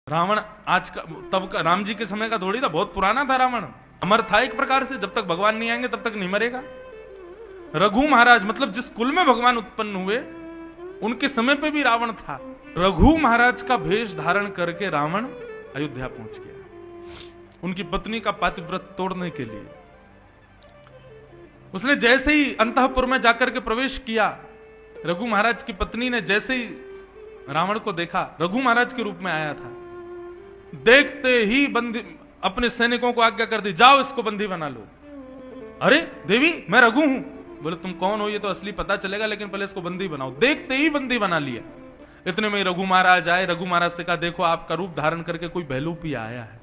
रावण आज का तब का राम जी के समय का थोड़ी था, बहुत पुराना था रावण, अमर था एक प्रकार से, जब तक भगवान नहीं आएंगे तब तक नहीं मरेगा। रघु महाराज मतलब जिस कुल में भगवान उत्पन्न हुए उनके समय पे भी रावण था। रघु महाराज का भेष धारण करके रावण अयोध्या पहुंच गया उनकी पत्नी का पातिव्रत तोड़ने के लिए। उसने जैसे ही अंतःपुर में जाकर के प्रवेश किया, रघु महाराज की पत्नी ने जैसे ही रावण को देखा, रघु महाराज के रूप में आया था, देखते ही बंदी अपने सैनिकों को आज्ञा कर दी, जाओ इसको बंदी बना लो। अरे देवी मैं रघु हूं। बोले तुम कौन हो ये तो असली पता चलेगा, लेकिन पहले इसको बंदी बनाओ। देखते ही बंदी बना लिया। इतने में रघु महाराज आए। रघु महाराज से कहा देखो आपका रूप धारण करके कोई बहलूपी आया है।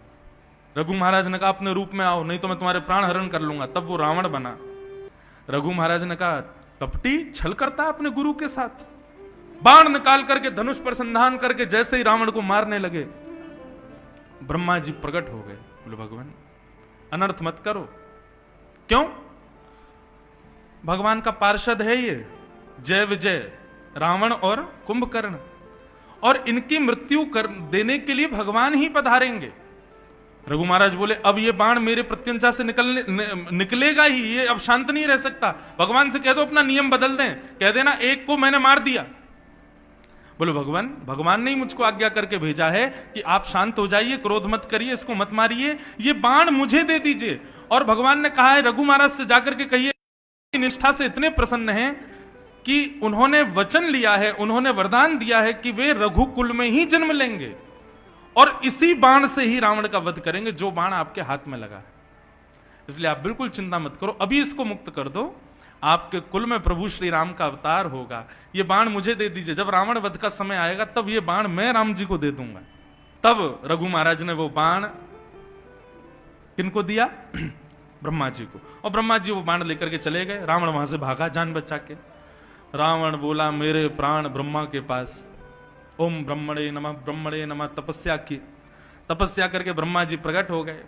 रघु महाराज ने कहा अपने रूप में आओ, नहीं तो मैं तुम्हारे प्राण हरण कर लूंगा। तब वो रावण बना। रघु महाराज ने कहा कपटी छल करता अपने गुरु के साथ। बाण निकाल करके धनुष पर संधान करके जैसे ही रावण को मारने लगे, ब्रह्मा जी प्रकट हो गए। बोले भगवान अनर्थ मत करो। क्यों? भगवान का पार्षद है ये जय विजय रावण और कुंभकर्ण, और इनकी मृत्यु कर देने के लिए भगवान ही पधारेंगे। रघु महाराज बोले अब ये बाण मेरे प्रत्यंचा से निकलेगा ही, ये अब शांत नहीं रह सकता। भगवान से कह दो अपना नियम बदल दें, कह देना एक को मैंने मार दिया। बोले भगवान ने ही मुझको आज्ञा करके भेजा है कि आप शांत हो जाइए, क्रोध मत करिए, इसको मत मारिए, ये बाण मुझे दे दीजिए। और भगवान ने कहा है रघु महाराज से जाकर के कहिए निष्ठा से इतने प्रसन्न हैं कि उन्होंने वचन लिया है, उन्होंने वरदान दिया है कि वे रघुकुल में ही जन्म लेंगे और इसी बाण से ही रावण का वध करेंगे जो बाण आपके हाथ में लगा है। इसलिए आप बिल्कुल चिंता मत करो, अभी इसको मुक्त कर दो, आपके कुल में प्रभु श्री राम का अवतार होगा। ये बाण मुझे दे दीजिए, जब रावण वध का समय आएगा तब ये बाण मैं राम जी को दे दूंगा। तब रघु महाराज ने वो बाण किनको दिया? ब्रह्मा जी को। और ब्रह्मा जी वो बाण लेकर के चले गए। रावण वहां से भागा जान बचा के। रावण बोला मेरे प्राण ब्रह्मा के पास। ओम ब्रह्मणे नमः तपस्या की। तपस्या करके ब्रह्मा जी प्रकट हो गए।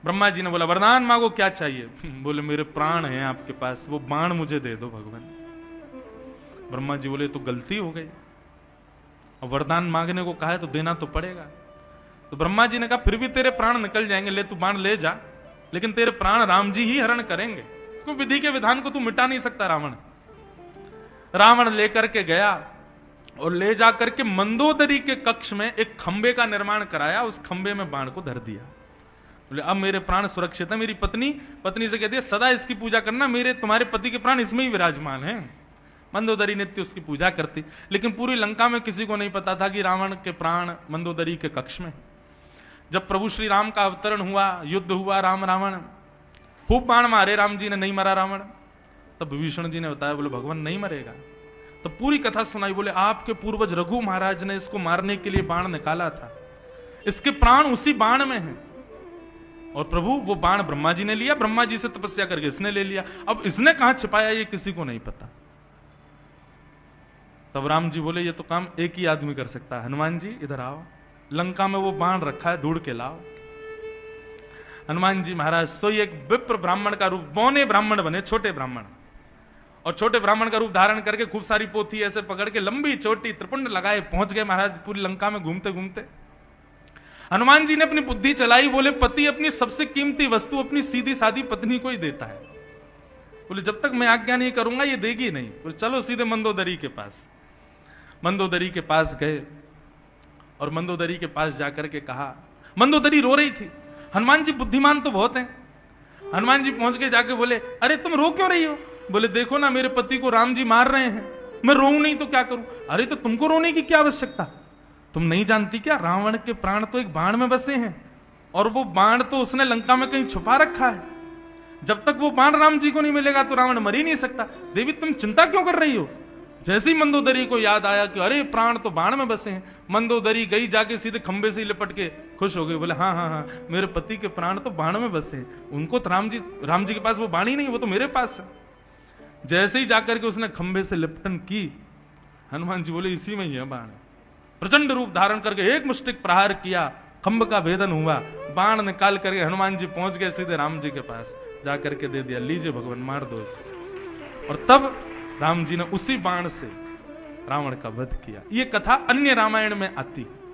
ब्रह्मा जी ने बोला वरदान मांगो, क्या चाहिए? बोले मेरे प्राण हैं आपके पास, वो बाण मुझे दे दो भगवान। ब्रह्मा जी बोले तो गलती हो गई, और वरदान मांगने को कहा है तो देना तो पड़ेगा। तो ब्रह्मा जी ने कहा फिर भी तेरे प्राण निकल जाएंगे, ले तू बाण ले जा, लेकिन तेरे प्राण राम जी ही हरण करेंगे, क्योंकि विधि के विधान को तू मिटा नहीं सकता। रावण लेकर के गया और ले जाकर के मंदोदरी के कक्ष में एक खंबे का निर्माण कराया, उस खंबे में बाण को धर दिया। बोले अब मेरे प्राण सुरक्षित है। मेरी पत्नी से कहती है सदा इसकी पूजा करना, मेरे तुम्हारे पति के प्राण इसमें ही विराजमान हैं। मंदोदरी नित्य उसकी पूजा करती, लेकिन पूरी लंका में किसी को नहीं पता था कि रावण के प्राण मंदोदरी के कक्ष में। जब प्रभु श्री राम का अवतरण हुआ, युद्ध हुआ, राम रावण खूब बाण मारे, राम जी ने नहीं मरा रावण। तब विभीषण जी ने बताया, बोले भगवान नहीं मरेगा। तो पूरी कथा सुनाई। बोले आपके पूर्वज रघु महाराज ने इसको मारने के लिए बाण निकाला था, इसके प्राण उसी बाण में हैं। और प्रभु वो बाण ब्रह्मा जी ने लिया, ब्रह्मा जी से तपस्या करके इसने ले लिया। अब इसने कहां छिपाया ये किसी को नहीं पता। तब राम जी बोले ये तो काम एक ही आदमी कर सकता है। हनुमान जी इधर आओ, लंका में वो बाण रखा है, ढूंढ के लाओ। हनुमान जी महाराज सोई एक विप्र ब्राह्मण का रूप, बौने ब्राह्मण बने, छोटे ब्राह्मण, और छोटे ब्राह्मण का रूप धारण करके खूब सारी पोथी ऐसे पकड़ के लंबी चोटी त्रिपुंड लगाए पहुंच गए महाराज पूरी लंका में घूमते घूमते। हनुमान जी ने अपनी बुद्धि चलाई। बोले पति अपनी सबसे कीमती वस्तु अपनी सीधी सादी पत्नी को ही देता है। बोले जब तक मैं आज्ञा नहीं करूंगा ये देगी नहीं। बोले चलो सीधे मंदोदरी के पास। मंदोदरी के पास गए और मंदोदरी के पास जाकर के कहा, मंदोदरी रो रही थी। हनुमान जी बुद्धिमान तो बहुत हैं। हनुमान जी पहुंच के जाके बोले अरे तुम रो क्यों रही हो? बोले देखो ना मेरे पति को राम जी मार रहे हैं, मैं रोऊं नहीं तो क्या करूं? अरे तो तुमको रोने की क्या आवश्यकता? तुम नहीं जानती क्या रावण के प्राण तो एक बाण में बसे हैं, और वो बाण तो उसने लंका में कहीं छुपा रखा है। जब तक वो बाण राम जी को नहीं मिलेगा तो रावण मर ही नहीं सकता। देवी तुम चिंता क्यों कर रही हो? जैसे ही मंदोदरी को याद आया कि अरे प्राण तो बाण में बसे हैं, मंदोदरी गई जाके सीधे खंबे से लिपट के खुश हो गई। बोले हाँ हाँ हाँ मेरे पति के प्राण तो बाण में बसे हैं, उनको तो राम जी के पास वो बाण ही नहीं, वो तो मेरे पास है। जैसे ही जाकर के उसने खंबे से लिपटन की, हनुमान जी बोले इसी में ही है बाण। प्रचंड रूप धारण करके एक मुष्टिक प्रहार किया, खंभ का भेदन हुआ, बाण निकाल करके हनुमान जी पहुंच गए सीधे राम जी के पास, जाकर के दे दिया, लीजिए भगवान मार दो इसे। और तब राम जी ने उसी बाण से रावण का वध किया। ये कथा अन्य रामायण में आती है।